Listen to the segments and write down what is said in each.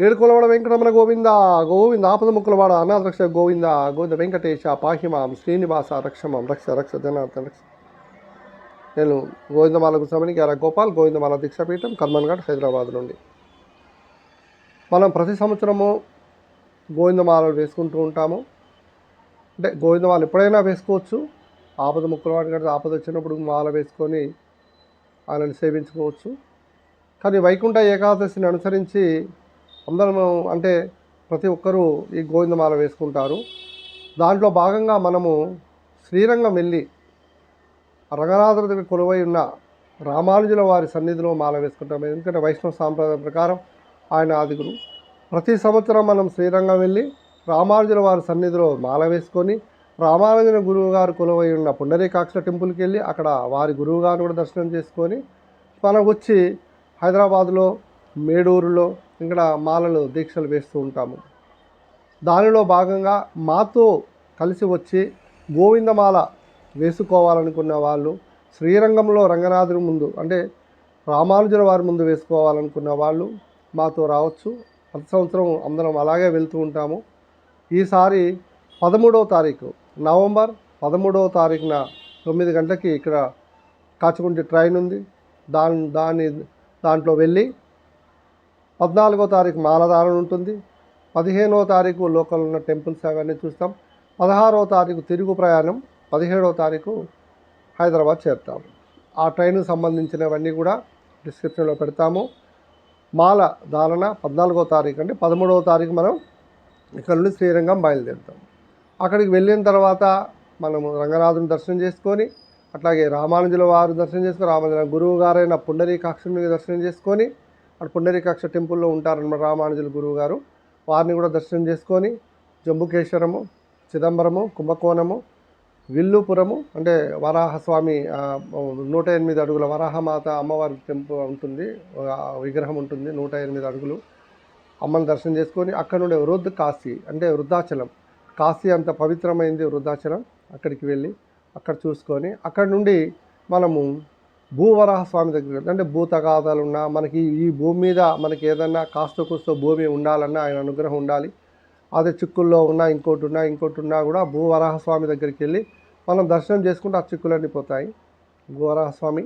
ఏడుకొలవాడ వెంకటరమణ గోవింద గోవింద ఆపద ముక్కులవాడ అనాథ రక్ష గోవింద గోవింద వెంకటేశ పాహిమాం శ్రీనివాస రక్షమాం రక్ష రక్ష జనార్దన రక్ష. నేను గోవిందమాల గుస్వామిని గ్యారా గోపాల్, గోవిందమాల దీక్షాపీఠం, కర్మన్ఘాట్, హైదరాబాద్ నుండి. మనం ప్రతి సంవత్సరము గోవిందమాలలు వేసుకుంటూ ఉంటాము. అంటే గోవిందమాల ఎప్పుడైనా వేసుకోవచ్చు. ఆపద ముక్కులవాడి కంటే ఆపద వచ్చినప్పుడు మాల వేసుకొని ఆయనను సేవించుకోవచ్చు. కానీ వైకుంఠ ఏకాదశిని అనుసరించి అందరం అంటే ప్రతి ఒక్కరూ ఈ గోవిందమాల వేసుకుంటారు. దాంట్లో భాగంగా మనము శ్రీరంగం వెళ్ళి రంగనాథుడి దగ్గర కొలువై ఉన్న రామానుజుల వారి సన్నిధిలో మాల వేసుకుంటాం. ఎందుకంటే వైష్ణవ సాంప్రదాయం ప్రకారం ఆయన ఆదిగురు. ప్రతి సంవత్సరం మనం శ్రీరంగం వెళ్ళి రామానుజుల వారి సన్నిధిలో మాల వేసుకొని రామానుజుల గురువు గారు కొలువై ఉన్న పుండరీకాక్ష టెంపుల్కి వెళ్ళి అక్కడ వారి గురువు గారిని కూడా దర్శనం చేసుకొని మనం వచ్చి హైదరాబాదులో మేడూరులో ఇక్కడ మాలలు దీక్షలు వేస్తూ ఉంటాము. దానిలో భాగంగా మాతో కలిసి వచ్చి గోవిందమాల వేసుకోవాలనుకున్న వాళ్ళు శ్రీరంగంలో రంగనాథుని ముందు అంటే రామానుజుల వారి ముందు వేసుకోవాలనుకున్న వాళ్ళు మాతో రావచ్చు. ప్రతి సంవత్సరం అందరం అలాగే వెళ్తూ ఉంటాము. ఈసారి 13వ తారీఖు నవంబర్ 13వ తారీఖున 9 గంటలకి ఇక్కడ కాచుకుంటే ట్రైన్ ఉంది. దాంట్లో వెళ్ళి 14వ తారీఖు మాలధారణ ఉంటుంది. 15వ తారీఖు లోకల్ ఉన్న టెంపుల్స్ అవన్నీ చూస్తాం. 16వ తారీఖు తిరుగు ప్రయాణం. 17వ తారీఖు హైదరాబాద్ చేరుతాము. ఆ ట్రైన్కి సంబంధించినవన్నీ కూడా డిస్క్రిప్షన్లో పెడతాము. మాల ధారణ 14వ తారీఖు అంటే 13వ తారీఖు మనం ఇక్కడ నుండి శ్రీరంగం బయలుదేరుతాం. అక్కడికి వెళ్ళిన తర్వాత మనము రంగనాథుని దర్శనం చేసుకొని అట్లాగే రామానుజుల వారు దర్శనం చేసుకొని రామానుజుల గురువు గారైన పుండరీకాక్షుని దర్శనం చేసుకొని అక్కడ పుండరీకాక్ష టెంపుల్లో ఉంటారన్నమాట రామానుజుల గురువు గారు. వారిని కూడా దర్శనం చేసుకొని జంబుకేశ్వరము, చిదంబరము, కుంభకోణము, విల్లుపురము అంటే వరాహస్వామి 108 అడుగుల వరాహమాత అమ్మవారి టెంపుల్ ఉంటుంది, విగ్రహం ఉంటుంది 108 అడుగులు. అమ్మని దర్శనం చేసుకొని అక్కడ నుండి కాశీ అంటే వృద్ధాచలం, కాశీ అంత పవిత్రమైంది వృద్ధాచలం. అక్కడికి వెళ్ళి అక్కడ చూసుకొని అక్కడ నుండి మనము భూవరాహస్వామి దగ్గరికి వెళ్తాం. అంటే భూతగాథలు ఉన్నా మనకి ఈ భూమి మీద మనకి ఏదన్నా కాస్త కూస్తో భూమి ఉండాలన్నా ఆయన అనుగ్రహం ఉండాలి. అదే చిక్కుల్లో ఉన్నా ఇంకోటి ఉన్నా కూడా భూవరాహస్వామి దగ్గరికి వెళ్ళి మనం దర్శనం చేసుకుంటే ఆ చిక్కులన్నీ పోతాయి. భూవరాహస్వామి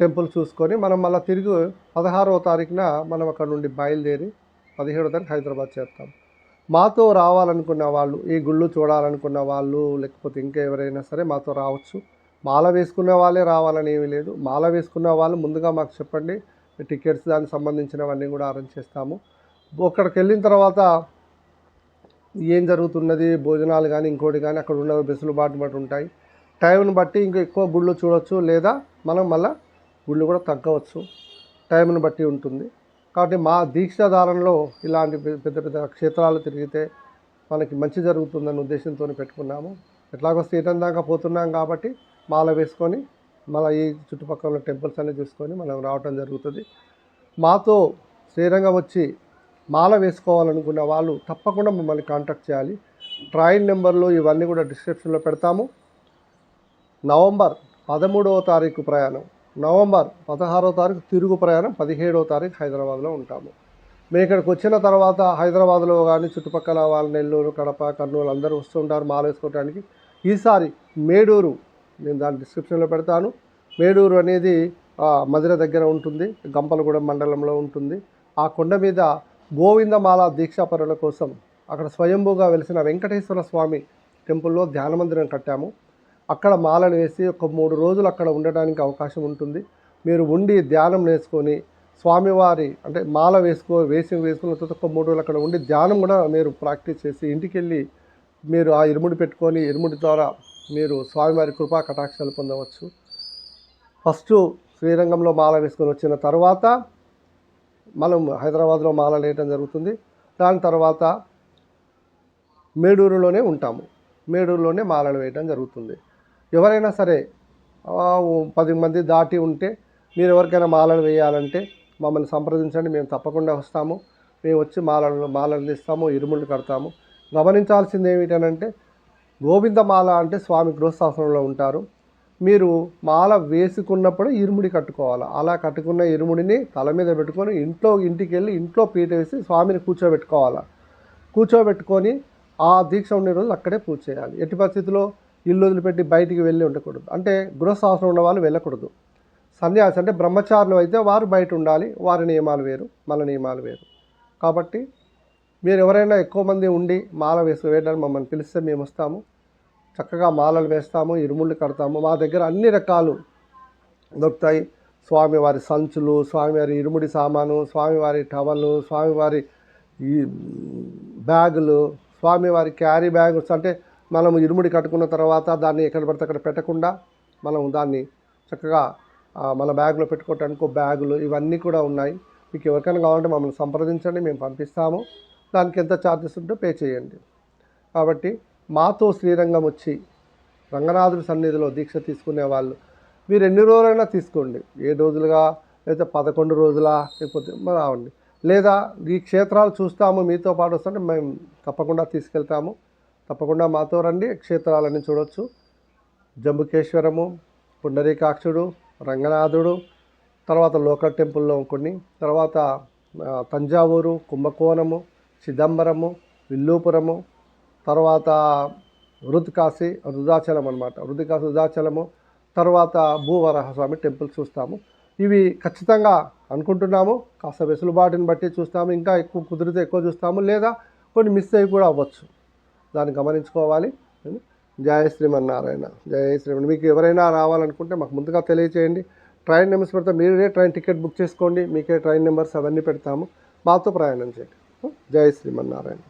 టెంపుల్ చూసుకొని మనం మళ్ళీ తిరిగి 16వ తారీఖున మనం అక్కడ నుండి బయలుదేరి 17వ తారీఖు హైదరాబాద్ చేరుతాం. మాతో రావాలనుకున్న వాళ్ళు, ఈ గుళ్ళు చూడాలనుకున్న వాళ్ళు లేకపోతే ఇంకా ఎవరైనా సరే మాతో రావచ్చు. మాల వేసుకున్న వాళ్ళే రావాలని ఏమీ లేదు. మాల వేసుకున్న వాళ్ళు ముందుగా మాకు చెప్పండి, టికెట్స్ దానికి సంబంధించినవన్నీ కూడా అరేంజ్ చేస్తాము. అక్కడికి వెళ్ళిన తర్వాత ఏం జరుగుతున్నది, భోజనాలు కానీ ఇంకోటి కానీ అక్కడ ఉన్న వెసులుబాటు బట్టి ఉంటాయి. టైంని బట్టి ఇంకా ఎక్కువ గుళ్ళు చూడవచ్చు, లేదా మనం మళ్ళీ గుళ్ళు కూడా తగ్గవచ్చు. టైంని బట్టి ఉంటుంది. కాబట్టి మా దీక్షాధారణలో ఇలాంటి పెద్ద పెద్ద క్షేత్రాలు తిరిగితే మనకి మంచి జరుగుతుందన్న ఉద్దేశంతో పెట్టుకున్నాము. ఎట్లాగో శ్రీరంగం దాకా పోతున్నాం కాబట్టి మాల వేసుకొని మళ్ళీ ఈ చుట్టుపక్కల టెంపుల్స్ అన్నీ చూసుకొని మనం రావటం జరుగుతుంది. మాతో శ్రీరంగం వచ్చి మాల వేసుకోవాలనుకున్న వాళ్ళు తప్పకుండా మమ్మల్ని కాంటాక్ట్ చేయాలి. ట్రైన్ నెంబర్లు ఇవన్నీ కూడా డిస్క్రిప్షన్లో పెడతాము. నవంబర్ 13వ తారీఖు ప్రయాణం, నవంబర్ 16వ తారీఖు తిరుగు ప్రయాణం, 17వ తారీఖు హైదరాబాద్లో ఉంటాము. మేము ఇక్కడికి వచ్చిన తర్వాత హైదరాబాద్లో కానీ చుట్టుపక్కల వాళ్ళ నెల్లూరు, కడప, కర్నూలు అందరూ వస్తుంటారు మాల వేసుకోవడానికి. ఈసారి మేడూరు నేను దాని డిస్క్రిప్షన్లో పెడతాను. మేడూరు అనేది మధుర దగ్గర ఉంటుంది, గంపలగూడెం మండలంలో ఉంటుంది. ఆ కొండ మీద గోవిందమాల దీక్షాపరుల కోసం అక్కడ స్వయంభూగా వెలిసిన వెంకటేశ్వర స్వామి టెంపుల్లో ధ్యాన మందిరం కట్టాము. అక్కడ మాలను వేసి ఒక 3 రోజులు అక్కడ ఉండడానికి అవకాశం ఉంటుంది. మీరు ఉండి ధ్యానం నేర్చుకొని స్వామివారి అంటే మాల వేసుకున్న తర్వాత ఒక 3 రోజులు అక్కడ ఉండి ధ్యానం కూడా మీరు ప్రాక్టీస్ చేసి ఇంటికి వెళ్ళి మీరు ఆ ఇరుముడి పెట్టుకొని ఇరుముడి ద్వారా మీరు స్వామివారి కృపా కటాక్షాలు పొందవచ్చు. ఫస్ట్ శ్రీరంగంలో మాల వేసుకొని వచ్చిన తర్వాత మనం హైదరాబాద్లో మాల వేయటం జరుగుతుంది. దాని తర్వాత మేడూరులోనే ఉంటాము, మేడూరులోనే మాలలు వేయటం జరుగుతుంది. ఎవరైనా సరే 10 మంది దాటి ఉంటే మీరు ఎవరికైనా మాలలు వేయాలంటే మమ్మల్ని సంప్రదించండి, మేము తప్పకుండా వస్తాము. మేము వచ్చి మాలలు తీస్తాము, ఇరుముళ్ళు కడతాము. గమనించాల్సింది ఏమిటనంటే గోవిందమాల అంటే స్వామి గృహస్థాశ్రమంలో ఉంటారు. మీరు మాల వేసుకున్నప్పుడు ఇరుముడి కట్టుకోవాలి. అలా కట్టుకున్న ఇరుముడిని తల మీద పెట్టుకొని ఇంటికి వెళ్ళి ఇంట్లో పీట వేసి స్వామిని కూర్చోబెట్టుకొని ఆ దీక్ష ఉండే రోజులు అక్కడే పూజ చేయాలి. ఎట్టి పరిస్థితుల్లో ఇల్లు వదిలిపెట్టి బయటికి వెళ్ళి ఉండకూడదు. అంటే గృహస్థాశ్రమం ఉన్న వాళ్ళు వెళ్ళకూడదు. సన్యాసి అంటే బ్రహ్మచారులు అయితే వారు బయట ఉండాలి. వారి నియమాలు వేరు, మన నియమాలు వేరు. కాబట్టి మీరు ఎవరైనా ఎక్కువ మంది ఉండి మాల వేయడానికి మమ్మల్ని పిలిస్తే మేము వస్తాము. చక్కగా మాలలు వేస్తాము, ఇరుముళ్ళు కడతాము. మా దగ్గర అన్ని రకాలు దొరుకుతాయి. స్వామివారి సంచులు, స్వామివారి ఇరుముడి సామాను, స్వామివారి టవలు, స్వామివారి ఈ బ్యాగులు, స్వామివారి క్యారీ బ్యాగ్స్. అంటే మనం ఇరుముడి కట్టుకున్న తర్వాత దాన్ని ఎక్కడ పడితే అక్కడ పెట్టకుండా మనం దాన్ని చక్కగా మన బ్యాగ్లో పెట్టుకోవటానికి బ్యాగులు ఇవన్నీ కూడా ఉన్నాయి. మీకు ఎవరికైనా కావాలంటే మమ్మల్ని సంప్రదించండి, మేము పంపిస్తాము. దానికి ఎంత ఛార్జెస్ ఉంటే పే చేయండి. కాబట్టి మాతో శ్రీరంగం వచ్చి రంగనాథుడి సన్నిధిలో దీక్ష తీసుకునే వాళ్ళు మీరు ఎన్ని రోజులైనా తీసుకోండి. 7 రోజులుగా లేదా 11 రోజులా లేకపోతే రావండి. లేదా ఈ క్షేత్రాలు చూస్తాము మీతో పాటు వస్తుంటే మేము తప్పకుండా తీసుకెళ్తాము. తప్పకుండా మాతో రండి, క్షేత్రాలన్నీ చూడవచ్చు. జంబుకేశ్వరము, పుండరీకాక్షుడు, రంగనాథుడు, తర్వాత లోకల్ టెంపుల్లో కొన్ని, తర్వాత తంజావూరు, కుంభకోణము, చిదంబరము, విల్లుపురము, తర్వాత వృద్ధాచలం అనమాట. వృద్ధాచలము, తర్వాత భూవరాహస్వామి టెంపుల్ చూస్తాము. ఇవి ఖచ్చితంగా అనుకుంటున్నాము. కాస్త వెసులుబాటుని బట్టి చూస్తాము. ఇంకా ఎక్కువ కుదిరితే ఎక్కువ చూస్తాము, లేదా కొన్ని మిస్ అయ్యి కూడా అవ్వచ్చు. దాన్ని గమనించుకోవాలి. జయ శ్రీమన్నారాయణ, జయ శ్రీమన్. మీకు ఎవరైనా రావాలనుకుంటే మాకు ముందుగా తెలియచేయండి. ట్రైన్ నెంబర్స్ పెడతాం. మీరే ట్రైన్ టికెట్ బుక్ చేసుకోండి. మీకే ట్రైన్ నెంబర్స్ అవన్నీ పెడతాము. మాతో ప్రయాణం చేయండి. జయ శ్రీమన్నారాయణ.